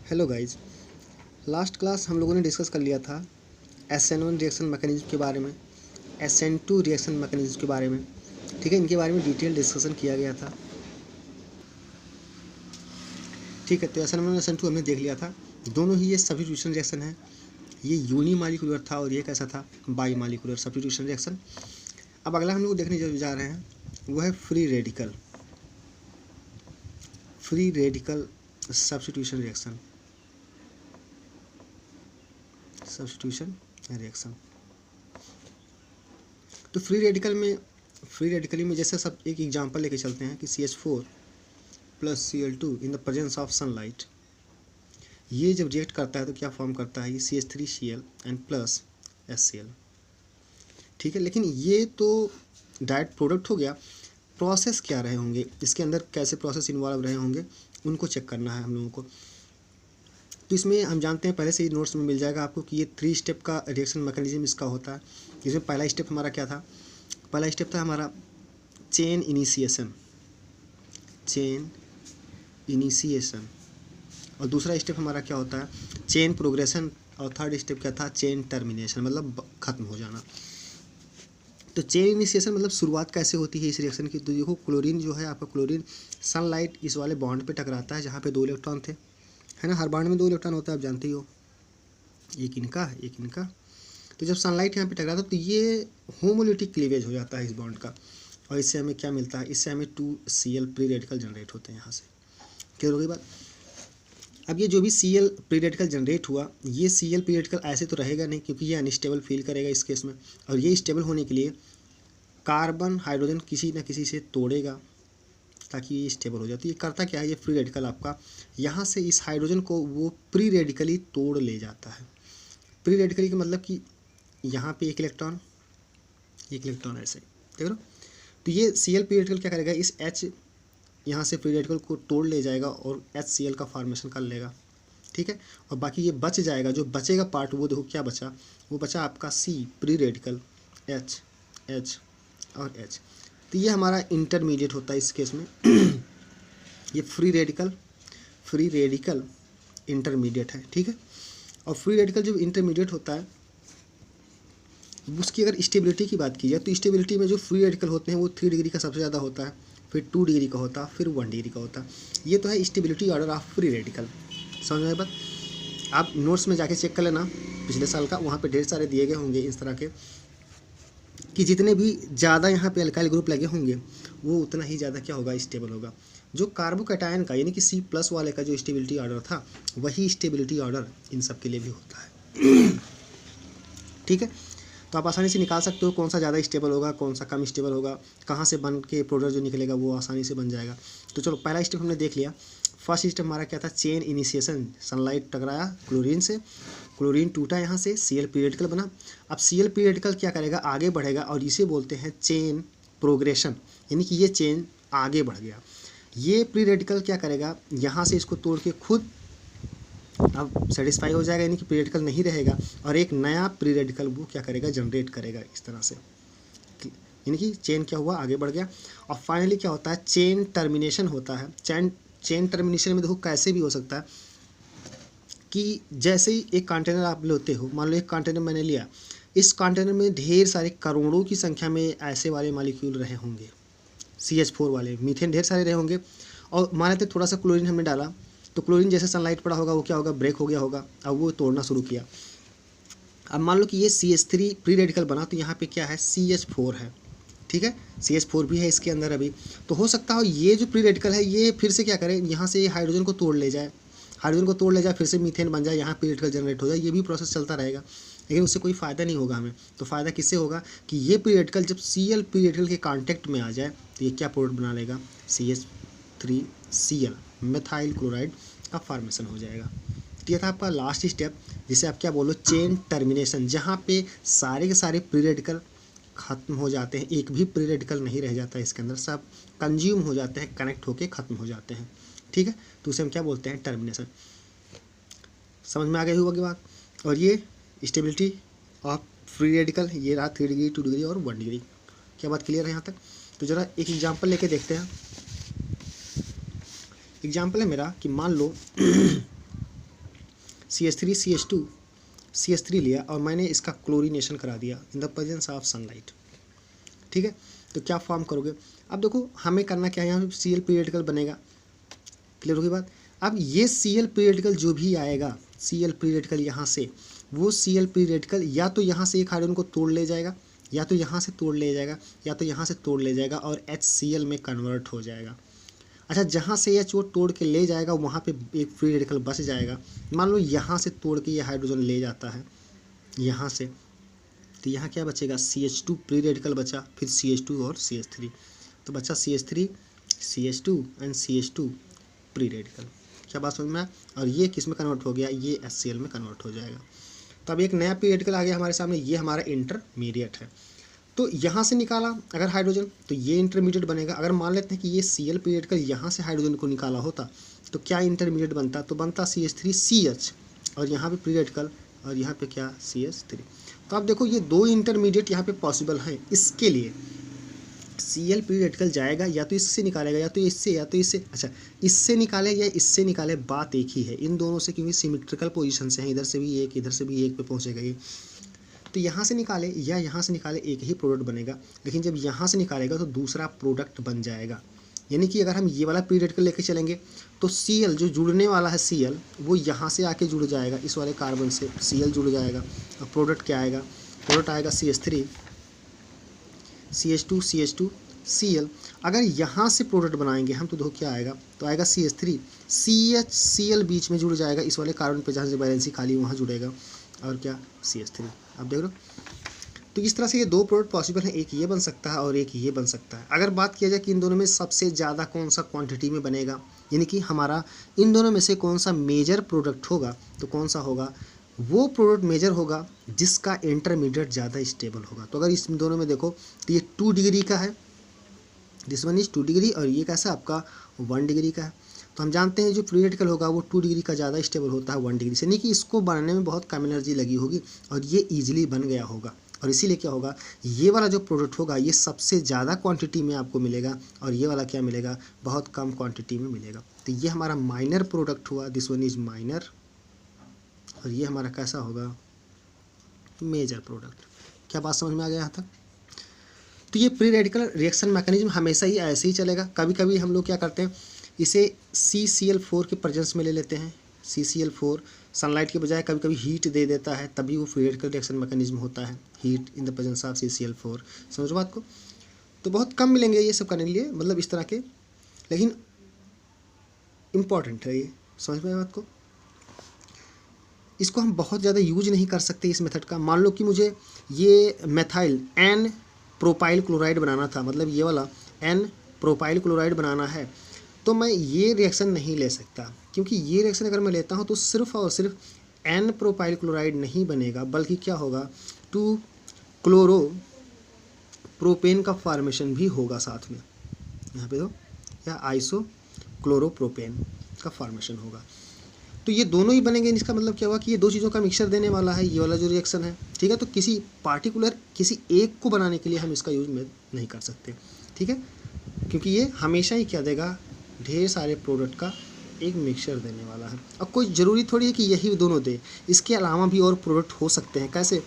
Hello guys, last class हम लोगों ने डिस्कस कर लिया था SN1 रिएक्शन मैकेनिज्म के बारे में, SN2 रिएक्शन मैकेनिज्म के बारे में। ठीक है, इनके बारे में डिटेल डिस्कशन किया गया था। ठीक है, तो SN1 और SN2 हमने देख लिया था। दोनों ही ये सब्स्टिट्यूशन रिएक्शन है। ये यूनिमॉलिक्यूलर था और ये कैसा था, बाईमॉलिक्यूलर सब्स्टिट्यूशन रिएक्शन। अब अगला हम लोग देखने जा रहे हैं वो है फ्री रेडिकल सब्स्टिट्यूशन रिएक्शन। तो फ्री रेडिकली में जैसे सब एक एग्जांपल लेके चलते हैं कि CH4 plus Cl2 in the presence of sunlight, ये जब रिएक्ट करता है तो क्या फॉर्म करता है, ये CH3Cl एंड प्लस HCl। ठीक है, लेकिन ये तो डायरेक्ट प्रोडक्ट हो गया। प्रोसेस क्या रहे होंगे, इसके अंदर कैसे प्रोसेस इन्वॉल्व रहे होंगे, उनको चेक करना है हम लोगों को। तो इसमें हम जानते हैं, पहले से ही नोट्स में मिल जाएगा आपको कि ये 3 स्टेप का रिएक्शन मैकेनिज्म इसका होता है। इसमें पहला स्टेप हमारा क्या था, पहला स्टेप था हमारा चेन इनिशिएशन, और दूसरा स्टेप हमारा क्या होता है, चेन प्रोग्रेशन, और थर्ड स्टेप क्या था, चेन टर्मिनेशन, मतलब ख़त्म हो जाना। तो चेन इनिशिएशन मतलब शुरुआत कैसे होती है इस रिएक्शन की। तो देखो, क्लोरीन जो है आपका, क्लोरीन सनलाइट इस वाले बॉन्ड पे टकराता है जहाँ पे 2 इलेक्ट्रॉन थे, है ना। हर बॉन्ड में 2 इलेक्ट्रॉन होता है, आप जानते ही हो, एक इनका। तो जब सनलाइट यहाँ पे टकराता है तो ये होमोलिटिक क्लीवेज हो जाता है इस बॉन्ड का, और इससे हमें क्या मिलता है, इससे हमें 2Cl प्री रेडिकल जनरेट होते हैं यहाँ से। क्लियर हो गई बात। अब ये जो भी Cl प्री रेडिकल जनरेट हुआ, ये Cl प्री रेडिकल ऐसे तो रहेगा नहीं, क्योंकि ये अनस्टेबल फील करेगा इस केस में, और ये स्टेबल होने के लिए कार्बन हाइड्रोजन किसी न किसी से तोड़ेगा ताकि ये स्टेबल हो जाए। तो ये करता क्या है, ये फ्री रेडिकल आपका यहाँ से इस हाइड्रोजन को वो प्री रेडिकली तोड़ ले जाता है। प्री रेडिकली का मतलब कि यहाँ पे एक इलेक्ट्रॉन ऐसे, देख लो। तो ये Cl प्री रेडिकल क्या करेगा, इस H यहाँ से प्री रेडिकल को तोड़ ले जाएगा और HCl का फॉर्मेशन कर लेगा। ठीक है, और बाकी ये बच जाएगा, जो बचेगा पार्ट, वो देखो क्या बचा, वो बचा आपका C प्री रेडिकल, H और H। तो ये हमारा इंटरमीडिएट होता है इस केस में। ये फ्री रेडिकल इंटरमीडिएट है। ठीक है, और फ्री रेडिकल जब इंटरमीडिएट होता है, उसकी अगर स्टेबिलिटी की बात की जाए तो स्टेबिलिटी में जो फ्री रेडिकल होते हैं वो 3 डिग्री का सबसे ज़्यादा होता है, फिर 2 डिग्री का होता है, फिर 1 डिग्री का होता है। ये तो है stability order of free radical. समझ में बात। आप नोट्स में जाके चेक कर लेना पिछले साल का, वहाँ पे ढेर सारे दिए गए होंगे इस तरह के, कि जितने भी ज़्यादा यहाँ पे अल्काइल ग्रुप लगे होंगे वो उतना ही ज़्यादा क्या होगा, स्टेबल होगा। जो कार्बोकैटायन का यानी कि C+ वाले का जो स्टेबिलिटी ऑर्डर था, वही स्टेबिलिटी ऑर्डर इन सब के लिए भी होता है। ठीक है, तो आप आसानी से निकाल सकते हो कौन सा ज़्यादा स्टेबल होगा, कौन सा कम स्टेबल होगा, कहाँ से बन के प्रोडक्ट जो निकलेगा वो आसानी से बन जाएगा। तो चलो, पहला स्टेप हमने देख लिया। फर्स्ट स्टेप हमारा क्या था, चेन इनिशिएशन। सनलाइट टकराया क्लोरीन से, क्लोरीन टूटा यहाँ से, Cl प्री रेडिकल बना। अब Cl प्री रेडिकल क्या करेगा, आगे बढ़ेगा, और इसे बोलते हैं चेन प्रोग्रेशन, यानी कि ये चेन आगे बढ़ गया। ये प्री रेडिकल क्या करेगा, यहाँ से इसको तोड़ के खुद अब सेटिस्फाई हो जाएगा, यानी कि प्री रेडिकल नहीं रहेगा, और एक नया प्री रेडिकल वो क्या करेगा, जनरेट करेगा इस तरह से। यानी कि चेन क्या हुआ, आगे बढ़ गया। और फाइनली क्या होता है, चेन टर्मिनेशन होता है। चेन टर्मिनेशन में देखो कैसे भी हो सकता है कि जैसे ही एक कंटेनर आप लेते हो, मान लो एक कंटेनर मैंने लिया, इस कंटेनर में ढेर सारे करोड़ों की संख्या में ऐसे वाले मॉलिक्यूल रहे होंगे, CH4 वाले, मीथेन ढेर सारे रहे होंगे, और मान लेते थोड़ा सा क्लोरीन हमने डाला, तो क्लोरीन जैसे सनलाइट पड़ा होगा वो क्या होगा, ब्रेक हो गया होगा, अब वो तोड़ना शुरू किया। अब मान लो कि ये CH3 प्री रेडिकल बना, तो यहाँ पे क्या है, CH4 है। ठीक है, CH4 भी है इसके अंदर अभी। तो हो सकता हो ये जो प्री रेडिकल है ये फिर से क्या करे, यहाँ से हाइड्रोजन को तोड़ ले जाए, फिर से मीथेन बन जाए, यहाँ प्री रेडिकल जनरेट हो जाए। ये भी प्रोसेस चलता रहेगा, लेकिन उससे कोई फ़ायदा नहीं होगा हमें। तो फ़ायदा किससे होगा कि ये प्री रेडिकल जब Cl प्री रेडिकल के कॉन्टेक्ट में आ जाए तो ये क्या प्रोडक्ट बना लेगा, CH3Cl मेथाइल क्लोराइड का फॉर्मेशन हो जाएगा। तो ये था आपका लास्ट स्टेप, जिसे आप क्या बोलो, चेन टर्मिनेशन, जहाँ पे सारे के सारे प्री रेडिकल ख़त्म हो जाते हैं, एक भी प्री रेडिकल नहीं रह जाता है इसके अंदर, सब कंज्यूम हो जाते हैं, कनेक्ट होके ख़त्म हो जाते हैं। ठीक है, तो उसे हम क्या बोलते हैं, टर्मिनेशन। समझ में आ गई होगी बात। और ये स्टेबिलिटी ऑफ फ्री रेडिकल, ये रहा 3 डिग्री, 2 डिग्री और 1 डिग्री। क्या बात क्लियर है यहाँ तक। तो ज़रा एक एग्जाम्पल लेके देखते हैं। एग्जाम्पल है मेरा कि मान लो CH3 लिया और मैंने इसका क्लोरीनेशन करा दिया इन द प्रेजेंस ऑफ सनलाइट। ठीक है, तो क्या फॉर्म करोगे? अब देखो हमें करना क्या है, यहाँ Cl प्री रेडिकल बनेगा। क्लियर होगी बात? अब ये Cl प्री रेडिकल जो भी आएगा, Cl प्री रेडिकल यहाँ से, वो Cl प्री रेडिकल या तो यहाँ से एक हाइड्रोजन को तोड़ ले जाएगा, या तो यहाँ से तोड़ ले जाएगा, या तो यहाँ से तोड़ ले जाएगा और HCl में कन्वर्ट हो जाएगा। अच्छा, जहाँ से H वो तोड़ के ले जाएगा वहाँ पे एक फ्री रेडिकल बच जाएगा। मान लो यहाँ से तोड़ के ये हाइड्रोजन ले जाता है यहाँ से, तो यहाँ क्या बचेगा? CH2 प्री रेडिकल बचा, फिर CH2 और CH3, तो बचा CH3, CH2 and CH2 pre radical. क्या बात समझ में? और ये किस में कन्वर्ट हो गया? ये HCl में कन्वर्ट हो जाएगा। तो अब एक नया प्री रेडिकल आ गया हमारे सामने, ये हमारा इंटरमीडिएट है। तो यहाँ से निकाला अगर हाइड्रोजन तो ये इंटरमीडिएट बनेगा। अगर मान लेते हैं कि ये Cl प्री रेडिकल यहाँ से हाइड्रोजन को निकाला होता तो क्या इंटरमीडिएट बनता? तो बनता CH3CH और यहाँ पे प्री रेडिकल और यहाँ पे क्या? CH3। तो आप देखो ये दो इंटरमीडिएट यहाँ पे पॉसिबल हैं। इसके लिए Cl प्री रेडिकल जाएगा या तो इससे निकालेगा या तो इससे या तो इससे। अच्छा, इससे निकाले या इससे निकाले बात एक ही है इन दोनों से, क्योंकि सिमेट्रिकल पोजीशन से हैं, इधर से भी एक इधर से भी एक पे पहुँचेगा ये। तो यहाँ से निकाले या यहाँ से निकाले एक ही प्रोडक्ट बनेगा, लेकिन जब यहाँ से निकालेगा तो दूसरा प्रोडक्ट बन जाएगा। यानी कि अगर हम ये वाला प्री रेडिकल लेके चलेंगे तो Cl जो जुड़ने वाला है Cl वो यहाँ से आके जुड़ जाएगा, इस वाले कार्बन से Cl जुड़ जाएगा और प्रोडक्ट क्या आएगा? प्रोडक्ट आएगा CH3, CH2, CH2, Cl। अगर यहाँ से प्रोडक्ट बनाएंगे हम तो देखो क्या आएगा? तो आएगा CH3, CH Cl बीच में जुड़ जाएगा इस वाले कार्बन पे, जहाँ से वैलेंसी खाली वहाँ जुड़ेगा और क्या? CH3। आप देख लो, तो इस तरह से ये दो प्रोडक्ट पॉसिबल है, एक ये बन सकता है और एक ये बन सकता है। अगर बात किया जाए कि इन दोनों में सबसे ज़्यादा कौन सा क्वांटिटी में बनेगा, यानी कि हमारा इन दोनों में से कौन सा मेजर प्रोडक्ट होगा, तो कौन सा होगा? वो प्रोडक्ट मेजर होगा जिसका इंटरमीडिएट ज़्यादा स्टेबल होगा। तो अगर इस दोनों में देखो तो ये 2 डिग्री का है, दिस वन इज 2 डिग्री, और ये कैसा आपका 1 डिग्री का है। तो हम जानते हैं जो प्री रेडिकल होगा वो 2 डिग्री का ज़्यादा स्टेबल होता है 1 डिग्री से, यानी कि इसको बनाने में बहुत कम एनर्जी लगी होगी और ये ईजिली बन गया होगा। और इसीलिए क्या होगा? ये वाला जो प्रोडक्ट होगा ये सबसे ज़्यादा क्वांटिटी में आपको मिलेगा और ये वाला क्या मिलेगा? बहुत कम क्वांटिटी में मिलेगा। तो ये हमारा माइनर प्रोडक्ट हुआ, दिस वन इज माइनर, और ये हमारा कैसा होगा? Major product. क्या बात समझ में आ गया यहाँ तक? तो ये प्री रेडिकल रिएक्शन मैकेनिज्म हमेशा ही ऐसे ही चलेगा। कभी कभी हम लोग क्या करते हैं, इसे CCl4 के प्रेजेंस में ले लेते हैं। CCl4 सनलाइट के बजाय कभी कभी हीट दे देता है, तभी वो फ्री रेडिकल रिएक्शन मैकेनिज्म होता है, heat in the presence of CCl4। समझो बात को? तो बहुत कम मिलेंगे ये सब करने के लिए, मतलब इस तरह के, लेकिन इम्पॉर्टेंट है ये। समझ में बात को? इसको हम बहुत ज़्यादा यूज नहीं कर सकते इस मेथड का। मान लो कि मुझे ये मेथाइल N प्रोपाइल क्लोराइड बनाना था, मतलब ये वाला N प्रोपाइल क्लोराइड बनाना है, तो मैं ये रिएक्शन नहीं ले सकता, क्योंकि ये रिएक्शन अगर मैं लेता हूँ तो सिर्फ और सिर्फ N प्रोपाइल क्लोराइड नहीं बनेगा, बल्कि क्या होगा? 2 क्लोरो प्रोपेन का फॉर्मेशन भी होगा साथ में, यहाँ पे तो, या आइसो क्लोरोप्रोपेन का फॉर्मेशन होगा। तो ये दोनों ही बनेंगे। इसका मतलब क्या हुआ कि ये दो चीज़ों का मिक्सचर देने वाला है ये वाला जो रिएक्शन है। ठीक है, तो किसी पार्टिकुलर किसी एक को बनाने के लिए हम इसका यूज नहीं कर सकते। ठीक है, क्योंकि ये हमेशा ही क्या देगा? ढेर सारे प्रोडक्ट का एक मिक्सचर देने वाला है। अब कोई ज़रूरी थोड़ी है कि यही दोनों दे, इसके अलावा भी और प्रोडक्ट हो सकते हैं। कैसे?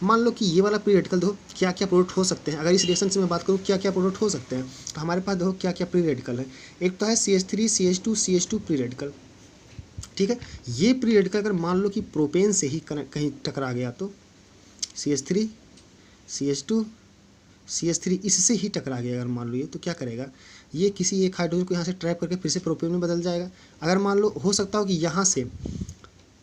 मान लो कि ये वाला प्री रेडिकल देखो क्या क्या प्रोडक्ट हो सकते हैं। अगर इस रिएक्शन से मैं बात करूँ क्या क्या प्रोडक्ट हो सकते हैं, तो हमारे पास देखो क्या क्या प्री रेडिकल है। एक तो है CH3 CH2 प्री रेडिकल। ठीक है, ये प्री रेडिकल अगर मान लो कि प्रोपेन से ही कहीं टकरा गया तो CH3 CH2 CH3 इससे ही टकरा गया अगर मान लो ये, तो क्या करेगा? ये किसी एक हाइड्रोजन को यहाँ से ट्रैप करके फिर से प्रोपेन में बदल जाएगा। अगर मान लो हो सकता हो कि यहाँ से,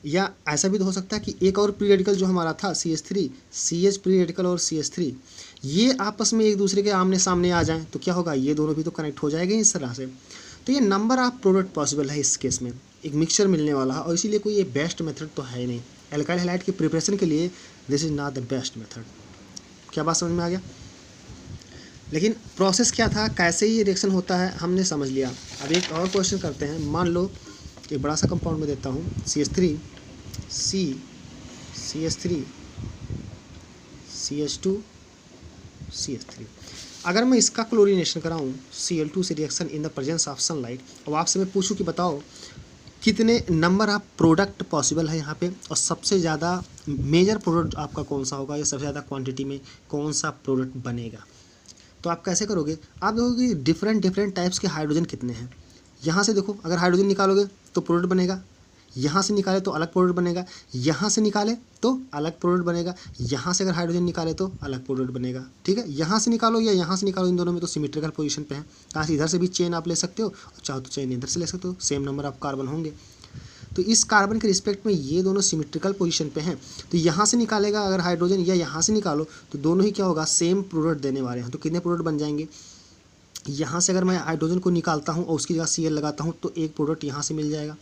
या ऐसा भी तो हो सकता है कि एक और प्री रेडिकल जो हमारा था CH3 CH प्री रेडिकल और CH3 ये आपस में एक दूसरे के आमने सामने आ जाएं, तो क्या होगा? ये दोनों भी तो कनेक्ट हो जाएंगे इस तरह से। तो ये नंबर ऑफ प्रोडक्ट पॉसिबल है इस केस में, एक मिक्सचर मिलने वाला है, और इसीलिए कोई ये बेस्ट मेथड तो है ही नहीं। एल्काइल हैलाइड की प्रिपरेशन के लिए this is not the best method. क्या बात समझ में आ गया? लेकिन प्रोसेस क्या था, कैसे ये रिएक्शन होता है हमने समझ लिया। अब एक और क्वेश्चन करते हैं। मान लो एक बड़ा सा कंपाउंड में देता हूँ CH3 CH3 CH2 CH3। अगर मैं इसका क्लोरीनेशन कराऊँ Cl2 से reaction in the presence of sunlight, अब आपसे मैं पूछूं कि बताओ कितने नंबर ऑफ प्रोडक्ट पॉसिबल है यहाँ पे, और सबसे ज़्यादा मेजर प्रोडक्ट आपका कौन सा होगा, या सबसे ज़्यादा क्वांटिटी में कौन सा प्रोडक्ट बनेगा। तो आप कैसे करोगे, आप देखोगे डिफरेंट डिफरेंट टाइप्स के हाइड्रोजन कितने हैं। यहाँ से देखो, अगर हाइड्रोजन निकालोगे तो प्रोडक्ट बनेगा, यहाँ से निकाले तो अलग प्रोडक्ट बनेगा, यहाँ से निकाले तो अलग प्रोडक्ट बनेगा, यहाँ से अगर हाइड्रोजन निकाले तो अलग प्रोडक्ट बनेगा। ठीक है, यहाँ से निकालो या यहाँ से निकालो, इन दोनों में तो सिमेट्रिकल पोजीशन पे है। कहाँ से, इधर से भी चेन आप ले सकते हो, और चाहो तो चेन इधर से ले सकते हो, सेम नंबर ऑफ कार्बन होंगे। तो इस कार्बन के रिस्पेक्ट में ये दोनों सिमेट्रिकल पोजीशन पे हैं। तो यहाँ से निकालेगा अगर हाइड्रोजन, या यहाँ से निकालो, तो दोनों ही क्या होगा, सेम प्रोडक्ट देने वाले हैं। तो कितने प्रोडक्ट बन जाएंगे, यहाँ से अगर मैं हाइड्रोजन को निकालता हूँ और उसकी जगह Cl लगाता हूँ तो एक प्रोडक्ट यहाँ से मिल जाएगा,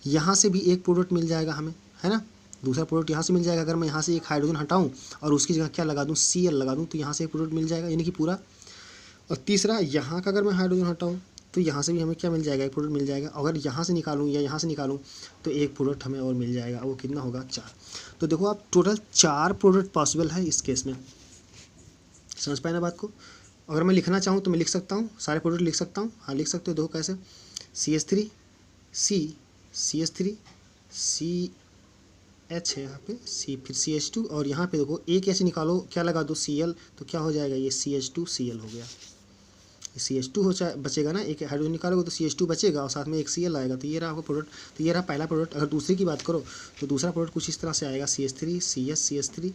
यहाँ से भी एक प्रोडक्ट मिल जाएगा हमें, है ना, दूसरा प्रोडक्ट यहाँ से मिल जाएगा। अगर मैं यहाँ से एक हाइड्रोजन हटाऊँ और उसकी जगह क्या लगा दूँ, Cl लगा दूँ, तो यहाँ से एक प्रोडक्ट मिल जाएगा, यानी कि पूरा। और तीसरा, यहाँ का अगर मैं हाइड्रोजन हटाऊँ तो यहाँ से भी हमें क्या मिल जाएगा, एक प्रोडक्ट मिल जाएगा। अगर यहाँ से निकालूँ या यहाँ से निकालूँ तो एक प्रोडक्ट हमें और मिल जाएगा, वो कितना होगा, 4। तो देखो आप, टोटल 4 प्रोडक्ट पॉसिबल है इस केस में। समझ पाए ना बात को। अगर मैं लिखना चाहूँ तो मैं लिख सकता हूँ, सारे प्रोडक्ट लिख सकता हूँ। हाँ लिख सकते हो, देखो कैसे, CH3 C, CH3 CH है यहाँ पे C, फिर CH2, और यहाँ पे देखो एक ऐसे निकालो, क्या लगा दो, Cl, तो क्या हो जाएगा, ये CH2Cl हो गया। CH2 हो चाहे बचेगा ना, एक हाइड्रोजन निकालोगे तो CH2 बचेगा और साथ में एक Cl आएगा। तो ये रहा आपका प्रोडक्ट। तो ये रहा पहला प्रोडक्ट। अगर दूसरे की बात करो तो दूसरा प्रोडक्ट कुछ इस तरह से आएगा, CH3 CS CH3।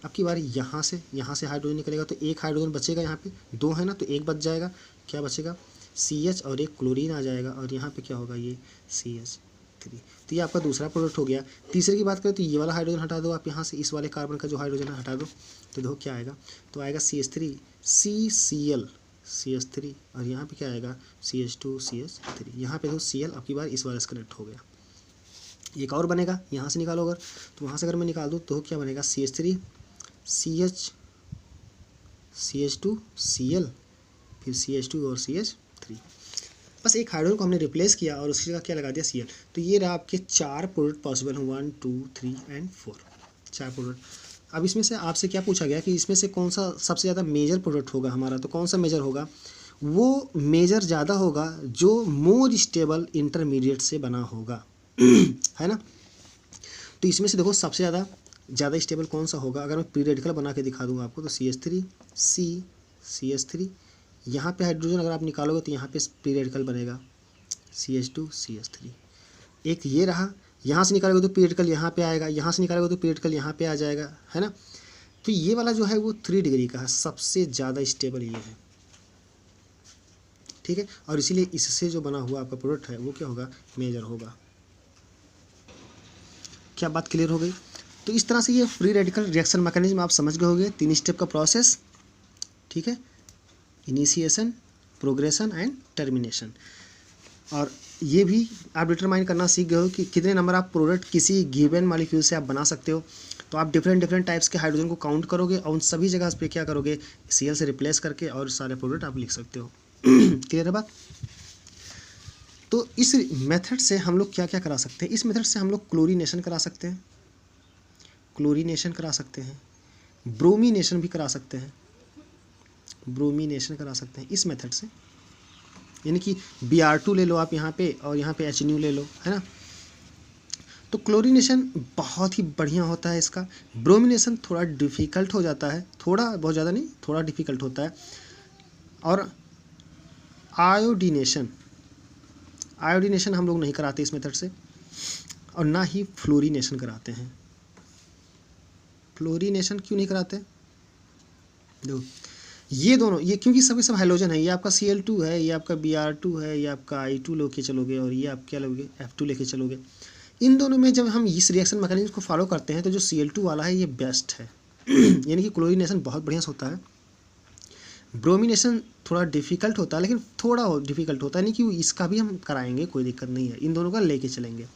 अब की बारी यहाँ से हाइड्रोजन निकलेगा तो एक हाइड्रोजन बचेगा, यहाँ पे 2 है ना, तो एक बच जाएगा। क्या बचेगा, CH और एक क्लोरीन आ जाएगा, और यहाँ पे क्या होगा, ये CH3। तो ये आपका दूसरा प्रोडक्ट हो गया। तीसरे की बात करें तो ये वाला हाइड्रोजन हटा दो आप यहाँ से, इस वाले कार्बन का जो हाइड्रोजन हटा दो, तो देखो क्या आएगा, तो आएगा CH3 CCl CH3, और यहाँ पे क्या आएगा, CH2 CH3। यहाँ पे देखो Cl अब की बार इस वाले से कनेक्ट हो गया। एक और बनेगा, यहाँ से निकालो अगर, तो वहाँ से अगर मैं निकाल दूँ तो क्या बनेगा, CH3 CH CH2 Cl, फिर CH2 और CH3। बस एक हाइड्रोजन को हमने रिप्लेस किया और उसकी जगह क्या लगा दिया, Cl। तो ये रहा आपके 4 प्रोडक्ट पॉसिबल हैं, 1 2 3 एंड 4, 4 प्रोडक्ट। अब इसमें से आपसे क्या पूछा गया कि इसमें से कौन सा सबसे ज़्यादा मेजर प्रोडक्ट होगा हमारा, तो कौन सा मेजर होगा, वो मेजर ज़्यादा होगा जो मोर स्टेबल इंटरमीडिएट से बना होगा है ना। तो इसमें से देखो सबसे ज़्यादा स्टेबल कौन सा होगा, अगर मैं प्री रेडिकल बना के दिखा दूँ आपको, तो CH3 C CH3, यहाँ पे हाइड्रोजन अगर आप निकालोगे तो यहाँ पे प्री रेडिकल बनेगा CH2 CH3। एक ये रहा, यहाँ से निकालोगे तो प्री रेडिकल यहाँ पे आएगा, यहाँ से निकालोगे तो प्री रेडिकल यहाँ पे आ जाएगा, है ना। तो ये वाला जो है वो 3 डिग्री का है, सबसे ज़्यादा स्टेबल ये है, ठीक है। और इसीलिए इससे जो बना हुआ आपका प्रोडक्ट है वो क्या होगा, मेजर होगा। क्या बात क्लियर हो गई। तो इस तरह से ये फ्री रेडिकल रिएक्शन मैकेनिज्म आप समझ गए होंगे, 3 स्टेप का प्रोसेस, ठीक है, इनिशिएशन, प्रोग्रेशन एंड टर्मिनेशन। और ये भी आप डिटरमाइन करना सीख गए हो कि कितने नंबर ऑफ प्रोडक्ट किसी गिवन मॉलिक्यूल से आप बना सकते हो। तो आप डिफरेंट टाइप्स के हाइड्रोजन को काउंट करोगे और उन सभी जगह पे क्या करोगे, Cl से रिप्लेस करके, और सारे प्रोडक्ट आप लिख सकते हो क्लियर है बात। तो इस मेथड से हम लोग क्या क्या करा सकते हैं, इस मेथड से हम लोग क्लोरीनेशन करा सकते हैं, क्लोरीनेशन करा सकते हैं, ब्रोमीनेशन भी करा सकते हैं, ब्रोमीनेशन करा सकते हैं इस मेथड से। यानी कि Br2 ले लो आप यहाँ पे, और यहाँ पे HNU ले लो, है ना। तो क्लोरीनेशन बहुत ही बढ़िया होता है इसका। ब्रोमिनेशन थोड़ा डिफ़िकल्ट हो जाता है, थोड़ा, बहुत ज़्यादा नहीं, थोड़ा डिफ़िकल्ट होता है। और आयोडीनेशन हम लोग नहीं कराते इस मेथड से, और ना ही फ्लोरीनेशन कराते हैं। फ्लोरीनेशन क्यों नहीं कराते, देखो ये दोनों, ये क्योंकि सभी सब हाइड्रोजन है, ये आपका Cl2 है, ये आपका Br2 है, ये आपका I2 लेके चलोगे, और ये आप क्या लोगे, F2 लेके चलोगे। इन दोनों में जब हम इस रिएक्शन मैकेनिज्म को फॉलो करते हैं तो जो Cl2 वाला है ये बेस्ट है यानी कि क्लोरीनेशन बहुत बढ़िया से होता है। ब्रोमिनेशन थोड़ा डिफ़िकल्ट होता है, लेकिन थोड़ा डिफ़िकल्ट होता है, नहीं कि इसका भी हम कराएंगे, कोई दिक्कत नहीं है, इन दोनों का लेके चलेंगे।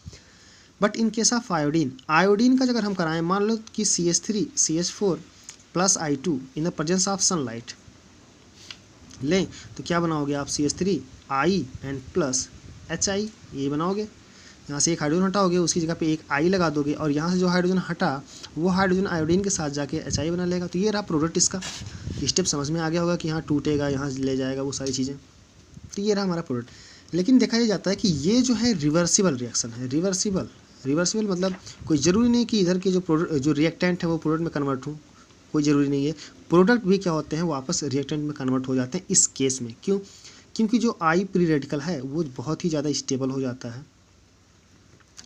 But in case of iodine का अगर हम कराएं, मान लो कि CH3 CH4 plus I2 in the presence of sunlight लें, तो क्या बनाओगे आप, CH3 I and plus HI, ये बनाओगे। यहाँ से एक हाइड्रोजन हटाओगे, उसकी जगह पे एक I लगा दोगे, और यहाँ से जो हाइड्रोजन हटा वो हाइड्रोजन आयोडीन के साथ जाके HI बना लेगा। तो ये रहा प्रोडक्ट इसका। स्टेप समझ में आ गया होगा कि यहाँ टूटेगा, यहाँ ले जाएगा, वो सारी चीज़ें। तो ये रहा हमारा प्रोडक्ट। लेकिन देखा ये जाता है कि ये जो है रिवर्सिबल रिएक्शन है। रिवर्सिबल मतलब कोई ज़रूरी नहीं कि इधर के जो रिएक्टेंट है वो प्रोडक्ट में कन्वर्ट हो, कोई ज़रूरी नहीं है। प्रोडक्ट भी क्या होते हैं वापस रिएक्टेंट में कन्वर्ट हो जाते हैं इस केस में। क्यों? क्योंकि जो आई प्री रेडिकल है वो बहुत ही ज़्यादा स्टेबल हो जाता है,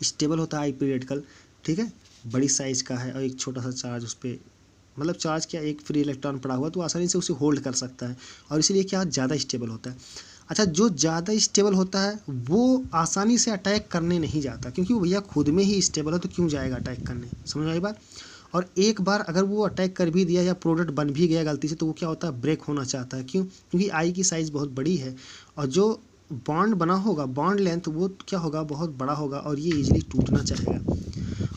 स्टेबल होता है आई प्री रेडिकल, ठीक है, बड़ी साइज़ का है और एक छोटा सा चार्ज उस पर, मतलब चार्ज क्या, एक फ्री इलेक्ट्रॉन पड़ा हुआ तो आसानी से उसे होल्ड कर सकता है और इसीलिए क्या ज़्यादा स्टेबल होता है। अच्छा, जो ज़्यादा स्टेबल होता है वो आसानी से अटैक करने नहीं जाता, क्योंकि वो भैया खुद में ही स्टेबल है तो क्यों जाएगा अटैक करने, समझ आई बात। और एक बार अगर वो अटैक कर भी दिया या प्रोडक्ट बन भी गया गलती से तो वो क्या होता है, ब्रेक होना चाहता है। क्यों? क्योंकि आई की साइज़ बहुत बड़ी है और जो बॉन्ड बना होगा, बॉन्ड लेंथ वो क्या होगा, बहुत बड़ा होगा और ये इजीली टूटना चाहेगा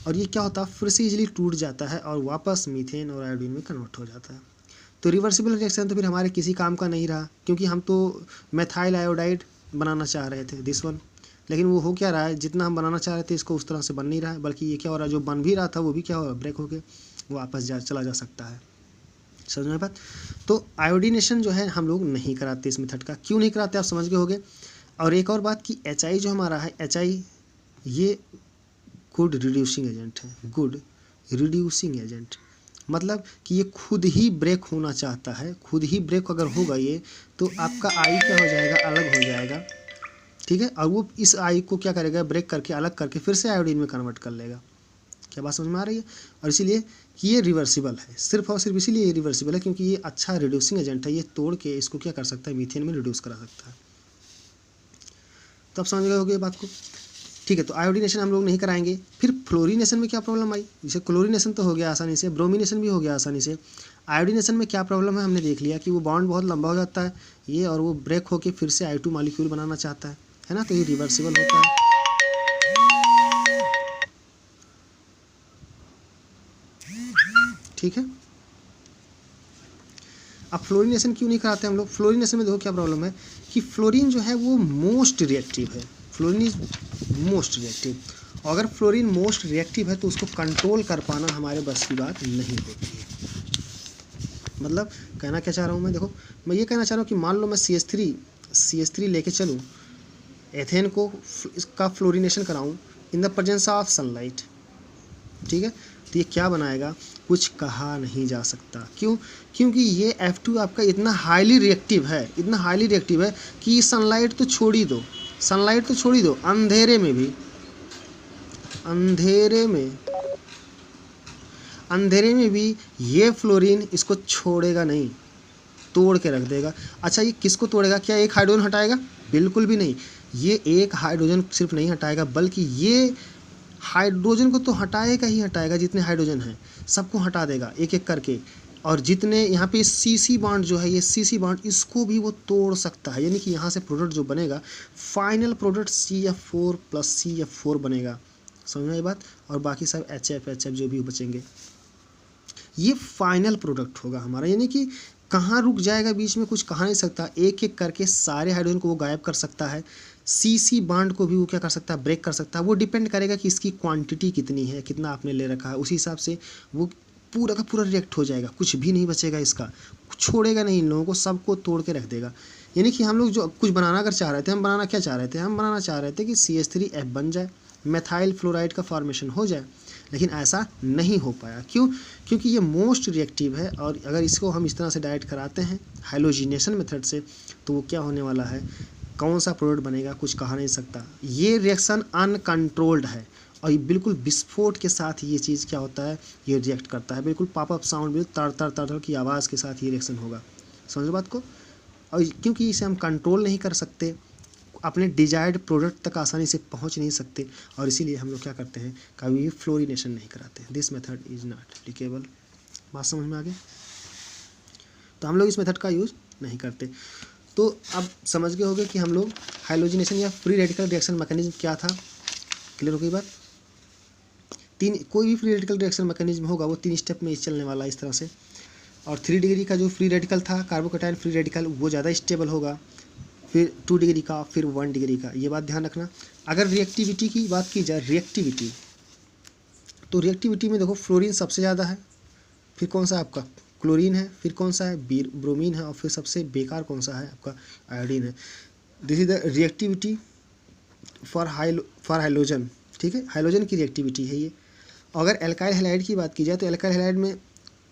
और ये क्या होता है, फिर से इजीली टूट जाता है और वापस मीथेन और आयोडीन में कन्वर्ट हो जाता है। तो रिवर्सिबल रिएक्शन तो फिर हमारे किसी काम का नहीं रहा, क्योंकि हम तो मेथाइल आयोडाइड बनाना चाह रहे थे, दिस वन, लेकिन वो हो क्या रहा है, जितना हम बनाना चाह रहे थे इसको उस तरह से बन नहीं रहा है, बल्कि ये क्या हो रहा है, जो बन भी रहा था वो भी क्या हो रहा है, ब्रेक होकर वापस चला जा सकता है। समझ में बात। तो आयोडीनेशन जो है हम लोग नहीं कराते इस मेथड का। क्यों नहीं कराते आप समझ गए होंगे। और एक और बात कि HI जो हमारा है, HI ये गुड रिड्यूसिंग एजेंट है, गुड रिड्यूसिंग एजेंट, मतलब कि ये खुद ही ब्रेक होना चाहता है, खुद ही ब्रेक अगर होगा ये तो आपका आई क्या हो जाएगा, अलग हो जाएगा, ठीक है, और वो इस आई को क्या करेगा, ब्रेक करके अलग करके फिर से आयोडीन में कन्वर्ट कर लेगा। क्या बात समझ में आ रही है। और इसीलिए कि ये रिवर्सिबल है, सिर्फ और सिर्फ इसीलिए ये रिवर्सिबल है क्योंकि ये अच्छा रिड्यूसिंग एजेंट है, ये तोड़ के इसको क्या कर सकता है, मीथेन में रिड्यूस करा सकता है। तो आप समझ गए होगे बात को, ठीक है। तो आयोडीनेशन हम लोग नहीं कराएंगे। फिर फ्लोरीनेशन में क्या प्रॉब्लम आई, जैसे क्लोरीनेशन तो हो गया आसानी से, ब्रोमिनेशन भी हो गया आसानी से। आयोडीनेशन में क्या प्रॉब्लम है, हमने देख लिया कि वो बॉन्ड बहुत लंबा हो जाता है ये, और वो ब्रेक होके फिर से I2 मॉलिक्यूल बनाना चाहता है ना, तो ये रिवर्सिबल होता है। ठीक है। अब फ्लोरीनेशन क्यों नहीं कराते हम लोग। फ्लोरीनेशन में देखो क्या प्रॉब्लम है कि फ्लोरीन जो है वो मोस्ट रिएक्टिव है, फ्लोरीन इज मोस्ट रिएक्टिव, और अगर फ्लोरीन मोस्ट रिएक्टिव है तो उसको कंट्रोल कर पाना हमारे बस की बात नहीं होती है। मतलब कहना क्या चाह रहा हूँ मैं, देखो मैं ये कहना चाह रहा हूँ कि मान लो मैं CH3 लेके चलूँ, एथेन को इसका फ्लोरीनेशन कराऊँ in the presence of sunlight, ठीक है, तो ये क्या बनाएगा, कुछ कहा नहीं जा सकता। क्यों? क्योंकि ये F2 आपका इतना हाईली रिएक्टिव है, इतना हाईली रिएक्टिव है कि सनलाइट तो छोड़ ही दो, सनलाइट तो छोड़ ही दो, अंधेरे में भी, अंधेरे में भी ये फ्लोरीन इसको छोड़ेगा नहीं, तोड़ के रख देगा। अच्छा, ये किसको तोड़ेगा, क्या एक हाइड्रोजन हटाएगा, बिल्कुल भी नहीं। ये एक हाइड्रोजन सिर्फ नहीं हटाएगा, बल्कि ये हाइड्रोजन को तो हटाएगा ही हटाएगा, जितने हाइड्रोजन हैं सबको हटा देगा एक एक करके, और जितने यहाँ पे CC बॉन्ड जो है, ये CC बॉन्ड इसको भी वो तोड़ सकता है, यानी कि यहाँ से प्रोडक्ट जो बनेगा, फाइनल प्रोडक्ट CF4 + CF4 बनेगा, समझ में आई बात, और बाकी सब HF जो भी बचेंगे, ये फाइनल प्रोडक्ट होगा हमारा। यानी कि कहाँ रुक जाएगा, बीच में कुछ कहा नहीं सकता, एक एक करके सारे हाइड्रोजन को वो गायब कर सकता है, CC बॉन्ड को भी वो क्या कर सकता है, ब्रेक कर सकता है। वो डिपेंड करेगा कि इसकी क्वांटिटी कितनी है, कितना आपने ले रखा है, उसी हिसाब से वो पूरा का पूरा रिएक्ट हो जाएगा, कुछ भी नहीं बचेगा इसका, छोड़ेगा नहीं, इन लोगों को सबको तोड़ के रख देगा। यानी कि हम लोग जो कुछ बनाना अगर चाह रहे थे, हम बनाना क्या चाह रहे थे, हम बनाना चाह रहे थे कि CH3F बन जाए, मेथाइल फ्लोराइड का फॉर्मेशन हो जाए, लेकिन ऐसा नहीं हो पाया। क्यों? क्योंकि ये मोस्ट रिएक्टिव है, और अगर इसको हम इस तरह से डायरेक्ट कराते हैं हाइलोजिनेशन मेथड से, तो वो क्या होने वाला है, कौन सा प्रोडक्ट बनेगा कुछ कहा नहीं सकता। ये रिएक्शन अनकंट्रोल्ड है और ये बिल्कुल विस्फोट के साथ ये चीज़ क्या होता है, ये रिएक्ट करता है, बिल्कुल पॉपअप साउंड, बिल्कुल तर तर तर तर की आवाज़ के साथ ये रिएक्शन होगा, समझो बात को। और क्योंकि इसे हम कंट्रोल नहीं कर सकते, अपने डिजायर्ड प्रोडक्ट तक आसानी से पहुंच नहीं सकते, और इसीलिए हम लोग क्या करते हैं, कभी भी फ्लोरीनेशन नहीं कराते। This method is not applicable. बात समझ में आ गई। तो हम लोग इस मेथड का यूज़ नहीं करते। तो अब समझ गए होंगे कि हम लोग हाइलोजिनेशन या फ्री रेडिकल रिएक्शन मैकेनिज्म क्या था। क्लियर हो गई बात। कोई भी फ्री रेडिकल रिएक्शन मैकेनिज्म होगा वो 3 स्टेप में चलने वाला है इस तरह से। और 3 डिग्री का जो फ्री रेडिकल था, कार्बोकैटायन फ्री रेडिकल, वो ज़्यादा स्टेबल होगा, फिर 2 डिग्री का, फिर 1 डिग्री का, ये बात ध्यान रखना। अगर रिएक्टिविटी की बात की जाए, रिएक्टिविटी, तो रिएक्टिविटी में देखो फ्लोरीन सबसे ज़्यादा है, फिर कौन सा आपका क्लोरीन है, फिर कौन सा है ब्रोमीन है, और फिर सबसे बेकार कौन सा है आपका आयोडीन है। This is the reactivity for halogen, ठीक है, हाइलोजन की रिएक्टिविटी है ये। अगर एल्काइल हैलाइड की बात की जाए तो एल्काइल हैलाइड में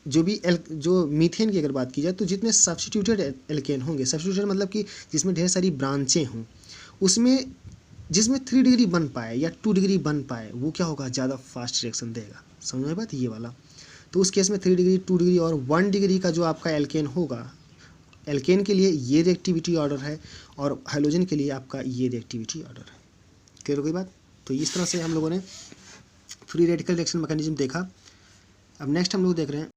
जो मीथेन की अगर बात की जाए तो जितने सब्स्टिट्यूटेड एल्केन होंगे, सब्स्टिट्यूटेड मतलब कि जिसमें ढेर सारी ब्रांचें हों, उसमें जिसमें 3 डिग्री बन पाए या 2 डिग्री बन पाए वो क्या होगा, ज़्यादा फास्ट रिएक्शन देगा। समझ में बात, ये वाला। तो उस केस में 3 डिग्री, 2 डिग्री और 1 डिग्री का जो आपका एल्केन होगा, एल्केन के लिए ये रिएक्टिविटी ऑर्डर है और हाइलोजन के लिए आपका ये रिएक्टिविटी ऑर्डर है। क्लियर हो गई बात। तो इस तरह से हम लोगों ने फ्री रेडिकल रिएक्शन मैकेनिज्म देखा। अब नेक्स्ट हम लोग देख रहे हैं